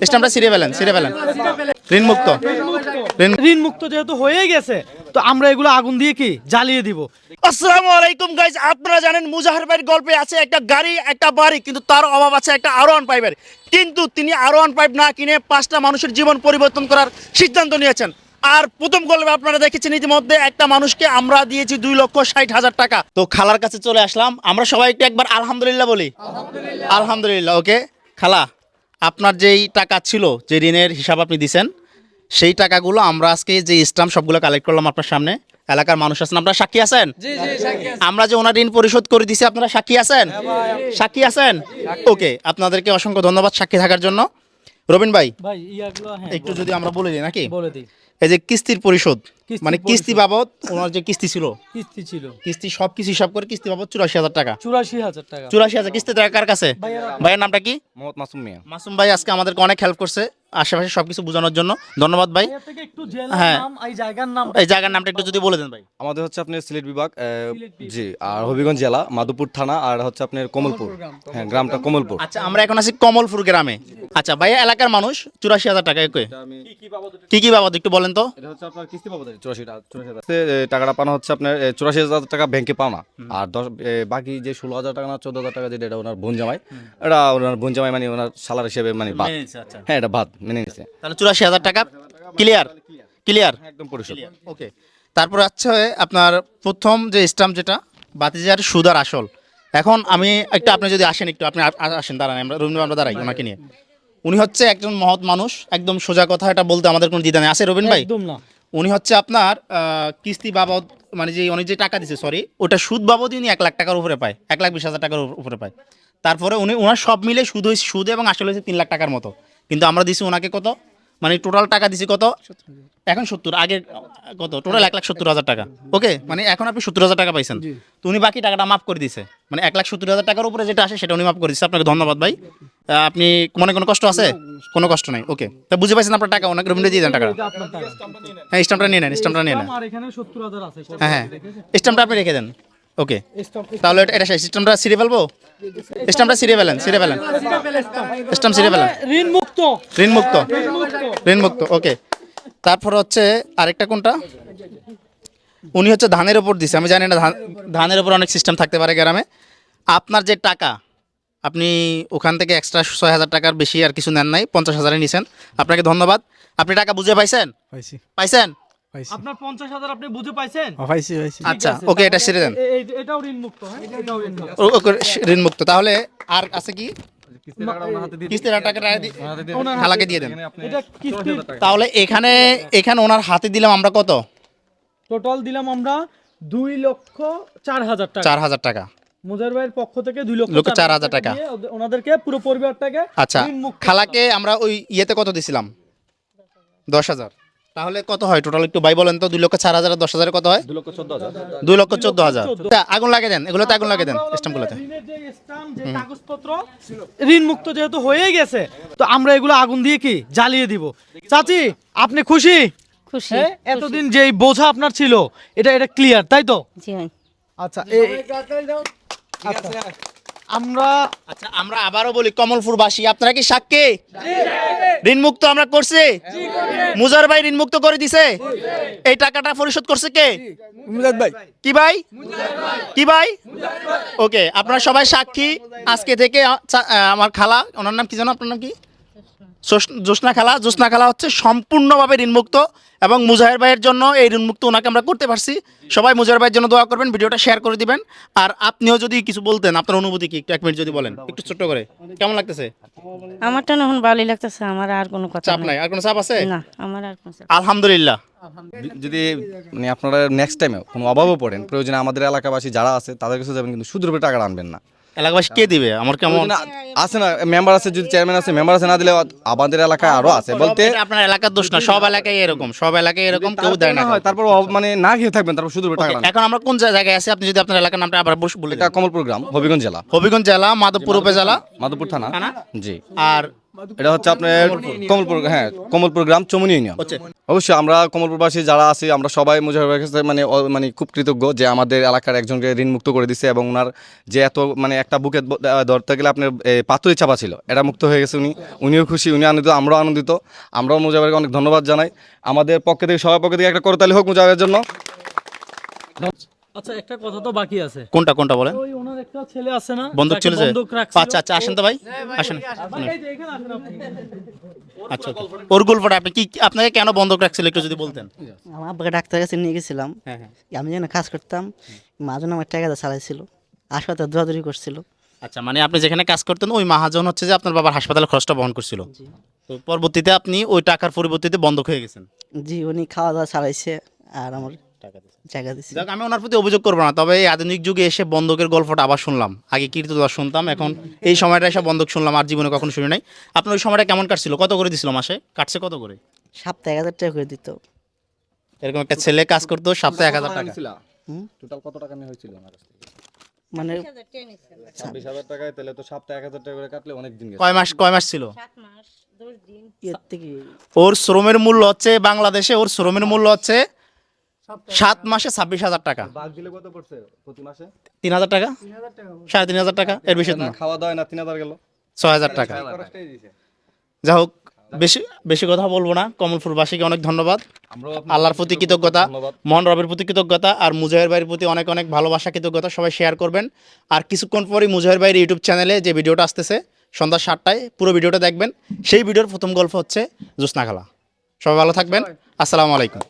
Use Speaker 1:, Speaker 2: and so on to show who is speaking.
Speaker 1: স্ট্যাম্পটা ছিঁড়ে ফেলেন ঋণ মুক্ত
Speaker 2: ঋণ মুক্ত যেহেতু হয়ে গেছে তো আমরা এগুলো আগুন দিয়ে কি জ্বালিয়ে দিব।
Speaker 1: আসসালামু আলাইকুম গাইস, আপনারা জানেন মুজাহির ভাইয়ের গল্পে আছে একটা গাড়ি একটা বাড়ি, কিন্তু তার অভাব আছে একটা R1 পাইপের। কিন্তু তিনি R1 পাইপ না কিনে 5টা মানুষের জীবন পরিবর্তন করার সিদ্ধান্ত নিয়েছেন। আর প্রথম গল্পে আপনারা দেখেছেন ইতিমধ্যে একটা মানুষকে আমরা দিয়েছি 2,60,000 টাকা। তো খালার কাছে চলে আসলাম, আমরা সবাই একটু একবার আলহামদুলিল্লাহ বলি। আলহামদুলিল্লাহ। ওকে খালা, আপনার যেই টাকা ছিল, যে ঋণের হিসাব আপনি দিছেন, সেই টাকাগুলো আমরা আজকে যে স্ট্যাম্প সবগুলো কালেক্ট করলাম আপনার সামনে। এলাকার মানুষ আছেন, আপনারা সাক্ষী আছেন? আমরা যে ওনার ঋণ পরিশোধ করে দিছি, আপনারা সাক্ষী আছেন? সাক্ষী আছেন? ওকে, আপনাদেরকে অসংখ্য ধন্যবাদ সাক্ষী থাকার জন্য। রবিন ভাই, একটু যদি আমরা বলে দিই নাকি,
Speaker 2: বলে দিই।
Speaker 1: এই যে কিস্তির পরিশোধ, মানে কিস্তি বাবদ ওনার যে কিস্তি ছিল, কিস্তি সব কিছু হিসাব করে কিস্তি বাবদ 84,000 টাকা। 84,000 কিস্তি টাকা কার কাছে? ভাইয়ের নামটা কি?
Speaker 3: মোহাম্মদ মাসুম মিয়া।
Speaker 1: মাসুম ভাই আজকে আমাদেরকে অনেক হেল্প করছে আশেপাশে সবকিছু বোঝানোর জন্য, ধন্যবাদ ভাই। হ্যাঁ, এই জায়গার নামটা একটু যদি বলে দেন ভাই।
Speaker 3: আমাদের হচ্ছে আপনার সিলেট বিভাগ, জি, আর হবিগঞ্জ জেলা, মাধবপুর থানা, আর হচ্ছে আপনার কমলপুর। হ্যাঁ, গ্রামটা কমলপুর।
Speaker 1: আচ্ছা, আমরা এখন আছি কমলপুর গ্রামে। আচ্ছা ভাইয়া, এলাকার মানুষ 84,000 টাকা। কি কি বাবদ একটু বলেন তো।
Speaker 3: এটা হচ্ছে আপনার কিস্তি বাবদ 84,000 টাকাটা পাওয়া হচ্ছে আপনার 84,000 টাকা ব্যাংকে পাওনা, আর বাকি যে 16,000 টাকা না 14,000 টাকা যেটা, এটা ওনার বোন জামাই, এটা ওনার বোন জামাই মানে ওনার সালার হিসেবে মানে বাদ। হ্যাঁ, এটা বাদ মেনে নিছে।
Speaker 1: তাহলে 84,000 টাকা ক্লিয়ার
Speaker 3: একদম পরিশোধ।
Speaker 1: ওকে। তারপর আছে আপনার প্রথম যে স্ট্যাম্প, যেটা বাতিজার সুদ আর আসল। এখন আমি একটু, আপনি যদি আসেন একটু, আপনি আসেন, দাঁড়ান, আমরা দাঁড়াই ওনাকে নিয়ে। উনি হচ্ছে একজন মহৎ মানুষ, একদম সোজা কথা, এটা বলতে আমাদের কোনো দ্বিধা নেই। আছে রবিন ভাই?
Speaker 2: একদম না।
Speaker 1: উনি হচ্ছে আপনার কিস্তি বাবদ, মানে যে উনি যে টাকা দিচ্ছে, সরি, ওটা সুদ বাবদই উনি 1 লাখ টাকার উপরে পায়, 1,20,000 টাকার উপরে পায়। তারপরে ওনার সব মিলে সুদ এবং আসলে হচ্ছে 3 লাখ টাকার মতো। কিন্তু আমরা দিছি ওনাকে কত, মানে টোটাল টাকা দিছি কত, এখন 70, আগে কত টোটাল 1,70,000 টাকা। ওকে, মানে এখন আপনি 70,000 টাকা পাইছেন, তো উনি বাকি টাকাটা মাফ করে দিছে, মানে 1,70,000 টাকার উপরে যেটা আসে সেটা উনি মাফ করে দিচ্ছে। আপনাকে ধন্যবাদ ভাই। আপনি মনে কোনো কষ্ট আছে? কোনো কষ্ট নাই। ওকে, তা বুঝে পাইছেন আপনার টাকা ওনাকে রবিনে দিয়ে দেন টাকা। হ্যাঁ, স্ট্যাম্পটা নিয়ে নেন। হ্যাঁ, স্ট্যাম্পটা আপনি রেখে দেন। ওকে, তাহলে এটা শেষ। স্ট্যাম্পটা ছিঁড়ে ফেলবো? স্ট্যাম্পটা ছিঁড়ে ফেলেন স্ট্যাম্প ছিঁড়ে ফেলেন। ঋণ মুক্ত। ওকে, তারপর হচ্ছে আরেকটা কোনটা, উনি হচ্ছে ধানের উপর দিছে। আমি জানি না ধানের উপর অনেক সিস্টেম থাকতে পারে গ্রামে। আপনার যে টাকা, আপনি ওখান থেকে এক্সট্রা 6,000 টাকার বেশি আর কিছু নেন নাই, 50,000 নিছেন। আপনাকে ধন্যবাদ। আপনি টাকা বুঝে পাইছেন? পাইছেন?
Speaker 2: আপনার 50,000 আপনি বুঝে পাইছেন?
Speaker 1: আচ্ছা, ওকে, এটা ছেড়ে দেন।
Speaker 2: এটাও ঋণ মুক্ত।
Speaker 1: ওকে, ঋণ মুক্ত। তাহলে আর আছে কি? কিস্তির টাকা খালাকে দিয়ে দেন। তাহলে এখানে ওনার হাতে দিলাম আমরা কত?
Speaker 2: টোটাল দিলাম আমরা 2,04,000 টাকা।
Speaker 1: 4,000 টাকা
Speaker 2: মুজাহির ভাইয়ের পক্ষ থেকে
Speaker 1: 2,04,000 টাকা
Speaker 2: ওনাদেরকে পুরো পরিবারটাকে।
Speaker 1: আচ্ছা, খালাকে আমরা ওই ইয়েতে কত দিছিলাম? 10,000। তাহলে কত হয় টোটাল একটু ভাই বলেন তো? 2,04,000 আর 10,000 কত হয়? 2,14,000। আগুন লাগিয়ে দেন, এগুলোতে আগুন লাগিয়ে দেন স্ট্যাম্পগুলোতে।
Speaker 2: কাগজপত্র ঋণ মুক্ত যেহেতু হয়ে গেছে তো আমরা এগুলো আগুন দিয়ে কি জ্বালিয়ে দিব। চাচি, আপনি খুশি? হ্যাঁ, এতদিন যেই বোঝা আপনার ছিল এটা ক্লিয়ার, তাই তো? আচ্ছা,
Speaker 1: আমরা আবারও বলি, কমলপুরবাসী আপনারা কি সাক্ষী? ঋণ মুক্ত আমরা করছি। মুজাহির ভাই ঋণ মুক্ত করে দিছে। এই টাকাটা পরিশোধ করছে কে? কি ভাই? ওকে, আপনারা সবাই সাক্ষী। আজকে থেকে আমার খালা, ওনার নাম কি জানো? আপনার নাম কি? জোসনা খালা হচ্ছে সম্পূর্ণভাবে ঋণমুক্ত, এবং মুজাহির ভাইয়ের জন্য এই ঋণমুক্ত ওনাকে আমরা করতে পারছি। সবাই মুজাহির ভাইয়ের জন্য দোয়া করবেন, ভিডিওটা শেয়ার করে দিবেন। আর আপনিও যদি কিছু বলতেন, আপনার অনুভূতি কি, একটু 1 মিনিট যদি বলেন, একটু ছোট্ট করে। কেমন লাগতেছে?
Speaker 4: আমারটা এখন ভালোই লাগতেছে। আমার আর কোনো কথা
Speaker 1: চাপ নাই? আর কোনো চাপ আছে
Speaker 4: না? আমার আর কোনো চাপ।
Speaker 1: আলহামদুলিল্লাহ।
Speaker 3: যদি মানে আপনারা নেক্সট টাইমে কোনো অভাবও পড়েন, প্রয়োজনে আমাদের এলাকাবাসী যারা আছে তাদের কাছে যাবেন, কিন্তু সুদের উপরে টাকা আনবেন না।
Speaker 1: এলাকাবাসী কে দিবে? আমার কেমন
Speaker 3: আছে না মেম্বার আছে, যদি চেয়ারম্যান আছে, মেম্বার আছে, না দিলে আমাদের এলাকায় আরো আছে বলতে।
Speaker 1: আপনার এলাকার দোষ না, সব এলাকায় এরকম কেউ দেয় না।
Speaker 3: তারপর মানে না খেয়ে থাকবেন, তারপর সুদের উপরে টাকা আনবেন।
Speaker 1: এখন আমরা কোন জায়গায় আছি? আপনি যদি আপনার এলাকার নামটা আবার বলে দেন।
Speaker 3: এটা কমলপুর গ্রাম, হবিগঞ্জ জেলা,
Speaker 1: মাধবপুর উপজেলা,
Speaker 3: মাধবপুর থানা। জি।
Speaker 1: আর
Speaker 3: এটা হচ্ছে আপনার কমলপুর, হ্যাঁ কমলপুর গ্রাম, চমুনি ইউনিয়ন।
Speaker 1: হচ্ছে
Speaker 3: অবশ্যই আমরা কমলপুরবাসী যারা আছি আমরা সবাই মুজাহির ভাইয়ের কাছে মানে মানে খুব কৃতজ্ঞ যে আমাদের এলাকার একজনকে ঋণ মুক্ত করে দিচ্ছে, এবং ওনার যে এত মানে একটা বুকে ধরতে গেলে আপনার পাথরের চাপা ছিল, এটা মুক্ত হয়ে গেছে। উনিও খুশি, উনি আনন্দিত, আমরাও আনন্দিত। আমরাও মুজাহির ভাইকে অনেক ধন্যবাদ জানাই। আমাদের পক্ষ থেকে, সবার পক্ষ থেকে একটা করতালি হোক মুজাহিরের জন্য।
Speaker 2: আচ্ছা, একটা কথা তো বাকি আছে।
Speaker 1: কোনটা কোনটা বলেন?
Speaker 2: ওই ওনার একটা ছেলে আছে না,
Speaker 1: বন্দুক
Speaker 2: যাকে
Speaker 1: চলেছে?
Speaker 2: বন্দুক রাখছিল?
Speaker 1: আচ্ছা আচ্ছা, আসেন তো ভাই, আসেন।
Speaker 2: এই যে এখানে আসেন আপনি।
Speaker 1: আচ্ছা, ওর গল্পটা আপনি কি, আপনাকে কেন বন্ধক রাখছিল একটু যদি বলতেন।
Speaker 5: আমার আব্বাকে ডাক্তারের কাছে নিয়ে গেছিলাম।
Speaker 1: হ্যাঁ হ্যাঁ।
Speaker 5: আমি যেন কাজ করতাম, মাজন আমার টাকা দিয়ে চালাইছিল, হাসপাতালে দৌড়াদৌড়ি করছিল।
Speaker 1: আচ্ছা, মানে আপনি যেখানে কাজ করতেন ওই মহাজন হচ্ছে যে আপনার বাবার হাসপাতালের খরচটা বহন করছিল, তো পরবর্তীতে আপনি ওই টাকার পরিবর্তিতে বন্ধক হয়ে গেছেন।
Speaker 5: জি, উনি খাওয়া দাওয়া চালাইছে আর আমার টাকা দিচ্ছে।
Speaker 1: যাক, আমি ওনার প্রতি অভিযোগ করবো না, তবে এই আধুনিক যুগে এসে বন্ধকের গল্পটা আবার শুনলাম। আগে কীর্তদাস শুনতাম, এখন এই সময়টা এসে বন্ধক শুনলাম, আর জীবনে কখনো শুনি নাই। আপনার ওই সময়টা কেমন কাটছিল? কত করে দিছিল মাসে? কাটছে কত করে?
Speaker 5: সপ্তাহে 1000 টাকা করে দিত।
Speaker 1: এরকম একটা ছেলে কাজ করতো, সপ্তাহে 1000 টাকা।
Speaker 3: টোটাল কত টাকা নিয়ে হয়েছিল আমার কাছ থেকে?
Speaker 5: মানে
Speaker 3: 26,000 টাকায়, তাহলে তো সপ্তাহে 1000 টাকা করে কাটলে অনেক দিন গেছে।
Speaker 1: কয় মাস ছিল?
Speaker 5: এর থেকে
Speaker 1: ওর শ্রমের মূল্য হচ্ছে বাংলাদেশে, ওর শ্রমের মূল্য হচ্ছে 7 মাসে 26,000 টাকা।
Speaker 3: বাঘ দিলে কত পড়ছে প্রতি মাসে?
Speaker 1: 3,000 টাকা, 3,500 টাকা, এর বেশি না।
Speaker 3: খাওয়া দাওয়া না 3000 গেল,
Speaker 1: 6,000 টাকা। যাই হোক, বেশি বেশি কথা বলবো না। কমলপুরবাসীকে অনেক ধন্যবাদ, আল্লাহর প্রতি কৃতজ্ঞতা, মহান রবের প্রতি কৃতজ্ঞতা, আর মুজাহির ভাইয়ের প্রতি অনেক অনেক ভালোবাসা, কৃতজ্ঞতা। সবাই শেয়ার করবেন। আর কিছুক্ষণ পরেই মুজাহির ভাইয়ের ইউটিউব চ্যানেলে যে ভিডিওটা আসতেছে সন্ধ্যা 7টায়, পুরো ভিডিওটা দেখবেন। সেই ভিডিওর প্রথম গল্প হচ্ছে জোসনা খালা। সবাই ভালো থাকবেন, আসসালামু আলাইকুম।